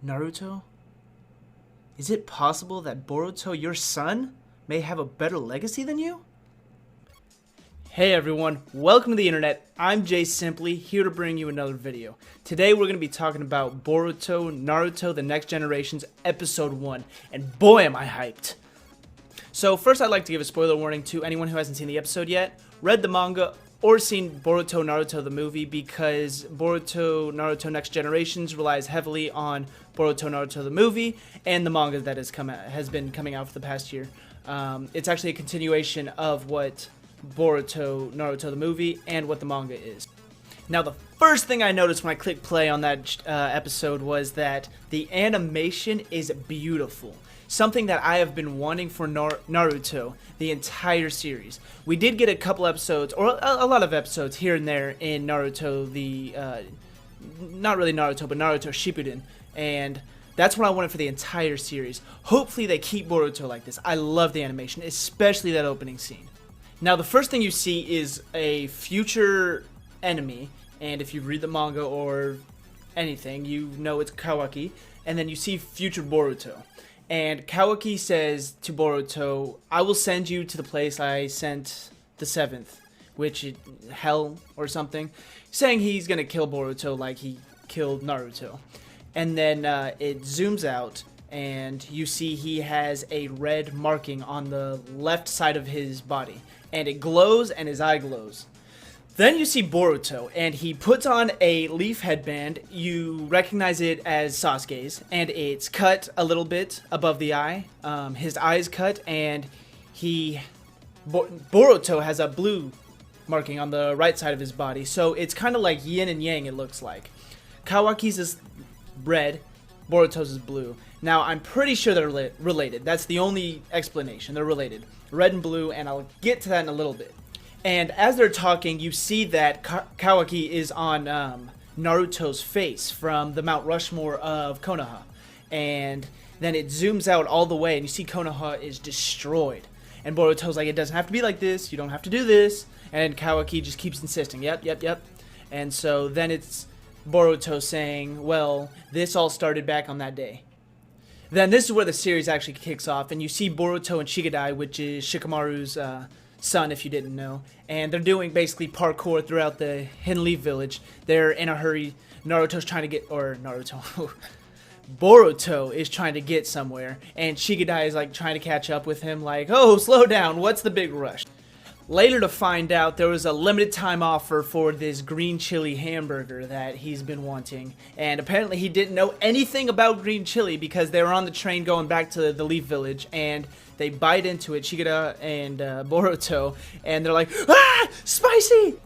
Naruto? Is it possible that Boruto, your son, may have a better legacy than you? Hey everyone, welcome to the internet. I'm JSimply, here to bring you another video. Today we're going to be talking about Boruto, Naruto, The Next Generation's Episode 1, and boy am I hyped. So first I'd like to give a spoiler warning to anyone who hasn't seen the episode yet, read the manga, or seen Boruto Naruto the movie, because Boruto Naruto Next Generations relies heavily on Boruto Naruto the movie and the manga that has been coming out for the past year. It's actually a continuation of what Boruto Naruto the movie and what the manga is. Now the first thing I noticed when I clicked play on that episode was that the animation is beautiful. Something that I have been wanting for Naruto the entire series. We did get a couple episodes, or a lot of episodes here and there in Naruto, not really Naruto, but Naruto Shippuden, and that's what I wanted for the entire series. Hopefully they keep Boruto like this. I love the animation, especially that opening scene. Now the first thing you see is a future enemy, and if you read the manga or anything, you know it's Kawaki, and then you see future Boruto. And Kawaki says to Boruto, I will send you to the place I sent the 7th, which is hell or something, saying he's going to kill Boruto like he killed Naruto. And then it zooms out, and you see he has a red marking on the left side of his body. And it glows, and his eye glows. Then you see Boruto, and he puts on a leaf headband. You recognize it as Sasuke's, and it's cut a little bit above the eye. His eye's cut, and Boruto has a blue marking on the right side of his body. So it's kind of like yin and yang, it looks like. Kawaki's is red, Boruto's is blue. Now, I'm pretty sure they're related. That's the only explanation. They're related. Red and blue, and I'll get to that in a little bit. And as they're talking, you see that Kawaki is on Naruto's face from the Mount Rushmore of Konoha. And then it zooms out all the way, and you see Konoha is destroyed. And Boruto's like, it doesn't have to be like this, you don't have to do this. And Kawaki just keeps insisting, yep. And so then it's Boruto saying, well, this all started back on that day. Then this is where the series actually kicks off, and you see Boruto and Shigadai, which is Shikamaru's son, if you didn't know, and they're doing basically parkour throughout the Hidden Leaf Village. They're in a hurry. Boruto is trying to get somewhere, and Shigadai is like trying to catch up with him, like, oh, slow down, what's the big rush? Later to find out there was a limited time offer for this green chili hamburger that he's been wanting, and apparently he didn't know anything about green chili because they were on the train going back to the Leaf Village, and they bite into it, Shigeta and Boruto, and they're like, ah, spicy!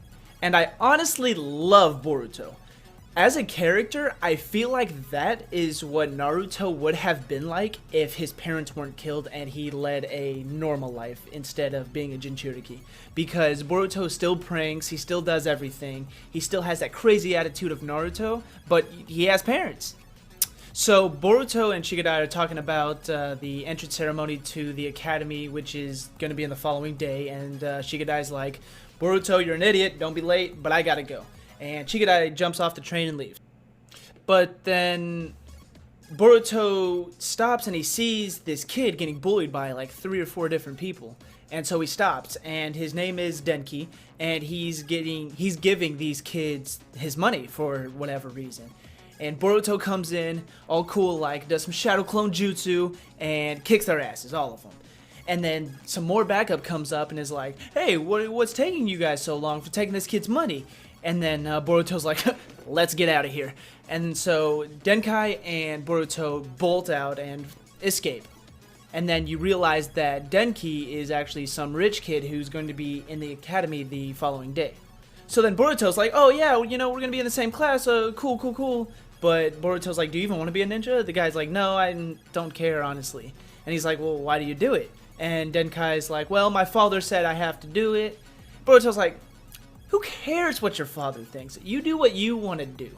And I honestly love Boruto. As a character, I feel like that is what Naruto would have been like if his parents weren't killed and he led a normal life instead of being a Jinchuriki. Because Boruto still pranks, he still does everything, he still has that crazy attitude of Naruto, but he has parents. So Boruto and Shigadai are talking about the entrance ceremony to the academy, which is going to be in the following day, and Shigadai's like, Boruto, you're an idiot, don't be late, but I gotta go. And Shigadai jumps off the train and leaves. But then Boruto stops and he sees this kid getting bullied by like 3 or 4 different people. And so he stops, and his name is Denki, and he's giving these kids his money for whatever reason. And Boruto comes in, all cool, like, does some shadow clone jutsu, and kicks their asses, all of them. And then some more backup comes up and is like, hey, what's taking you guys so long for taking this kid's money? And then Boruto's like, let's get out of here. And so Denkai and Boruto bolt out and escape. And then you realize that Denki is actually some rich kid who's going to be in the academy the following day. So then Boruto's like, oh yeah, you know, we're going to be in the same class, cool. But Boruto's like, do you even want to be a ninja? The guy's like, no, I don't care, honestly. And he's like, well, why do you do it? And Denkai's like, well, my father said I have to do it. Boruto's like, who cares what your father thinks? You do what you want to do.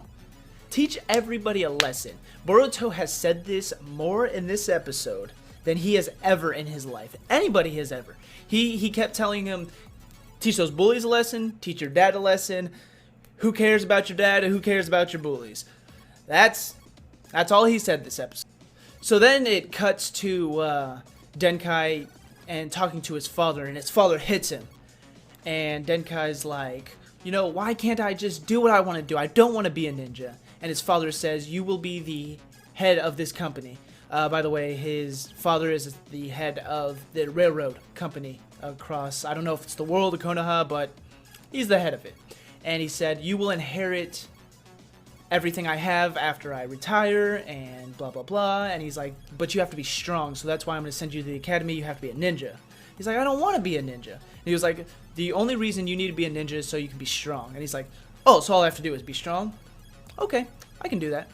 Teach everybody a lesson. Boruto has said this more in this episode than he has ever in his life. Anybody has ever. He kept telling him, teach those bullies a lesson, teach your dad a lesson. Who cares about your dad and who cares about your bullies? That's That's all he said this episode. So then it cuts to Denkai and talking to his father, and his father hits him. And Denkai's like, you know, why can't I just do what I want to do? I don't want to be a ninja. And his father says, you will be the head of this company. By the way, his father is the head of the railroad company across, I don't know if it's the world of Konoha, but he's the head of it. And he said, you will inherit everything I have after I retire, and blah, blah, blah. And he's like, but you have to be strong, so that's why I'm going to send you to the academy. You have to be a ninja. He's like, I don't want to be a ninja. And he was like, the only reason you need to be a ninja is so you can be strong. And he's like, oh, so all I have to do is be strong? Okay, I can do that.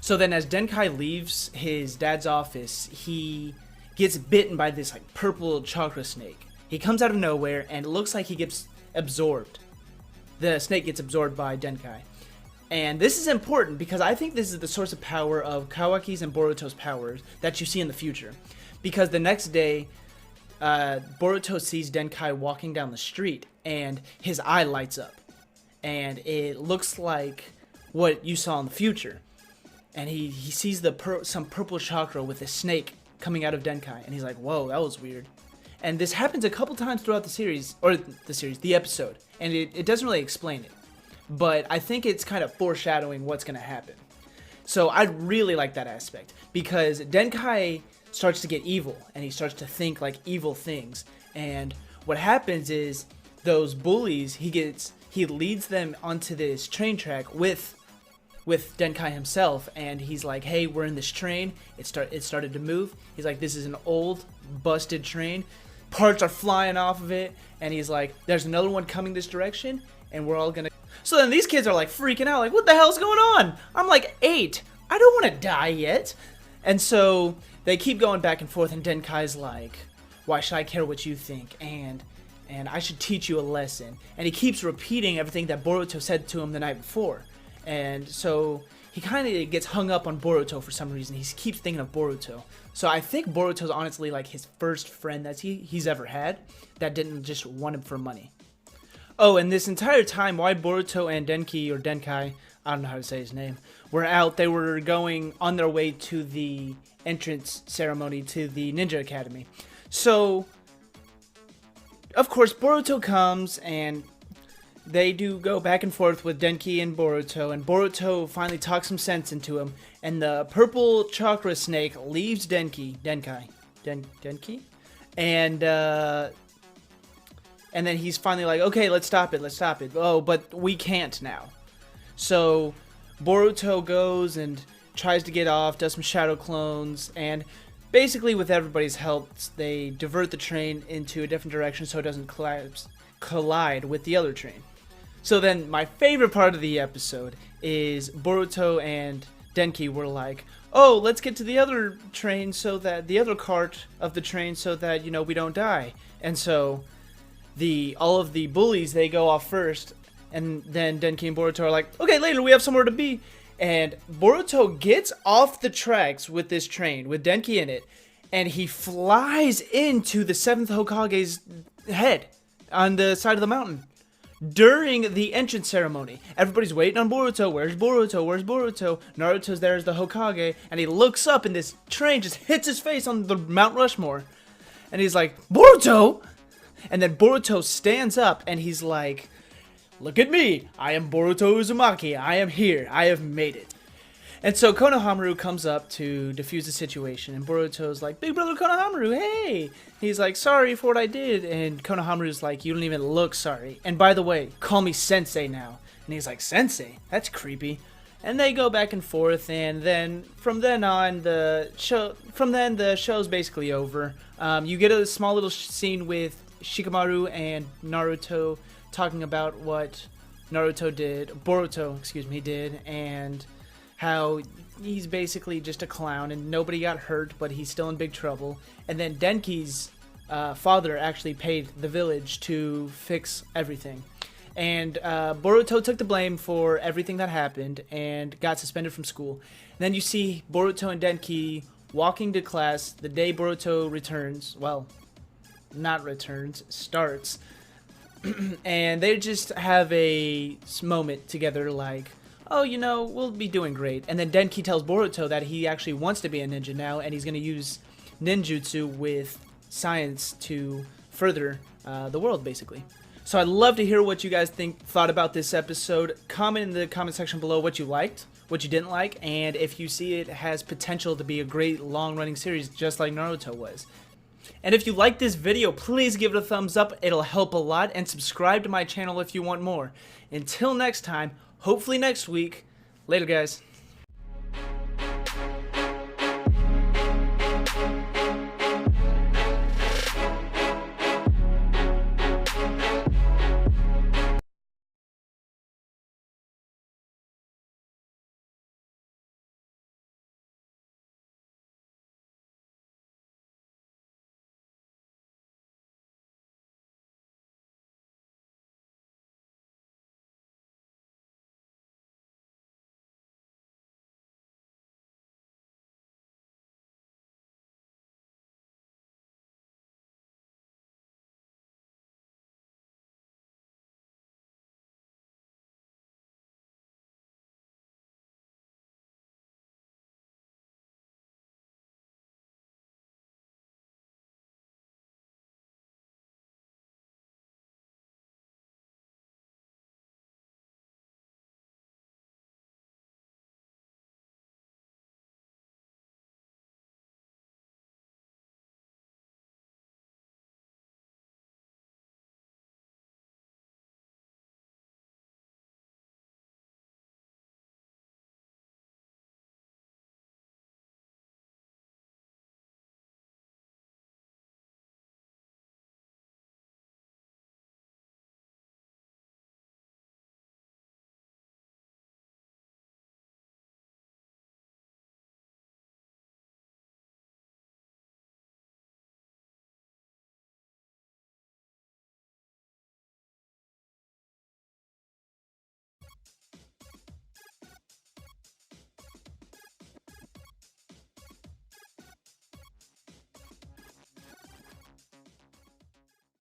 So then as Denkai leaves his dad's office, he gets bitten by this like purple chakra snake. He comes out of nowhere, and it looks like he gets absorbed. The snake gets absorbed by Denkai. And this is important because I think this is the source of power of Kawaki's and Boruto's powers that you see in the future. Because the next day, Boruto sees Denkai walking down the street, and his eye lights up. And it looks like what you saw in the future. And he sees some purple chakra with a snake coming out of Denkai. And he's like, whoa, that was weird. And this happens a couple times throughout the episode. And it doesn't really explain it. But I think it's kind of foreshadowing what's going to happen. So I really like that aspect. Because Denkai starts to get evil. And he starts to think like evil things. And what happens is those bullies, he leads them onto this train track with Denkai himself, and he's like, hey, we're in this train. It started to move. He's like, this is an old, busted train. Parts are flying off of it. And he's like, there's another one coming this direction, and we're all gonna... So then these kids are like freaking out, like, what the hell's going on? I'm like 8. I don't want to die yet. And so they keep going back and forth, and Denkai's like, why should I care what you think? And I should teach you a lesson. And he keeps repeating everything that Boruto said to him the night before. And so he kind of gets hung up on Boruto for some reason. He keeps thinking of Boruto. So I think Boruto's honestly like his first friend that he's ever had that didn't just want him for money. Oh, and this entire time, while Boruto and Denki, or Denkai, I don't know how to say his name, were out, they were going on their way to the entrance ceremony to the Ninja Academy. So, of course, Boruto comes, and they do go back and forth with Denki and Boruto finally talks some sense into him, and the purple chakra snake leaves Denki, and then he's finally like, okay, let's stop it. Oh, but we can't now. So Boruto goes and tries to get off, does some shadow clones, and basically with everybody's help, they divert the train into a different direction so it doesn't collide with the other train. So then my favorite part of the episode is Boruto and Denki were like, oh, let's get to the other train so that the other cart of the train so that, you know, we don't die. And so all of the bullies, they go off first, and then Denki and Boruto are like, okay, later, we have somewhere to be. And Boruto gets off the tracks with this train, with Denki in it, and he flies into the 7th Hokage's head on the side of the mountain. During the entrance ceremony, everybody's waiting on Boruto. Where's Boruto? Where's Boruto? Naruto's there as the Hokage, and he looks up, and this train just hits his face on the Mount Rushmore. And he's like, Boruto! And then Boruto stands up, and he's like, look at me. I am Boruto Uzumaki. I am here. I have made it. And so Konohamaru comes up to defuse the situation, and Boruto's like, big brother Konohamaru, hey! He's like, sorry for what I did, and Konohamaru's like, you don't even look sorry. And by the way, call me Sensei now. And he's like, Sensei? That's creepy. And they go back and forth, and then from then on, the show's basically over. You get a small little scene with Shikamaru and Naruto talking about what Boruto did, and how he's basically just a clown and nobody got hurt, but he's still in big trouble. And then Denki's father actually paid the village to fix everything. And Boruto took the blame for everything that happened and got suspended from school. And then you see Boruto and Denki walking to class the day Boruto returns. Well, not returns, starts. And they just have a moment together like, oh, you know, we'll be doing great. And then Denki tells Boruto that he actually wants to be a ninja now, and he's going to use ninjutsu with science to further the world, basically. So I'd love to hear what you guys thought about this episode. Comment in the comment section below what you liked, what you didn't like, and if you see it has potential to be a great long-running series just like Naruto was. And if you like this video, please give it a thumbs up. It'll help a lot. And subscribe to my channel if you want more. Until next time, hopefully next week. Later, guys.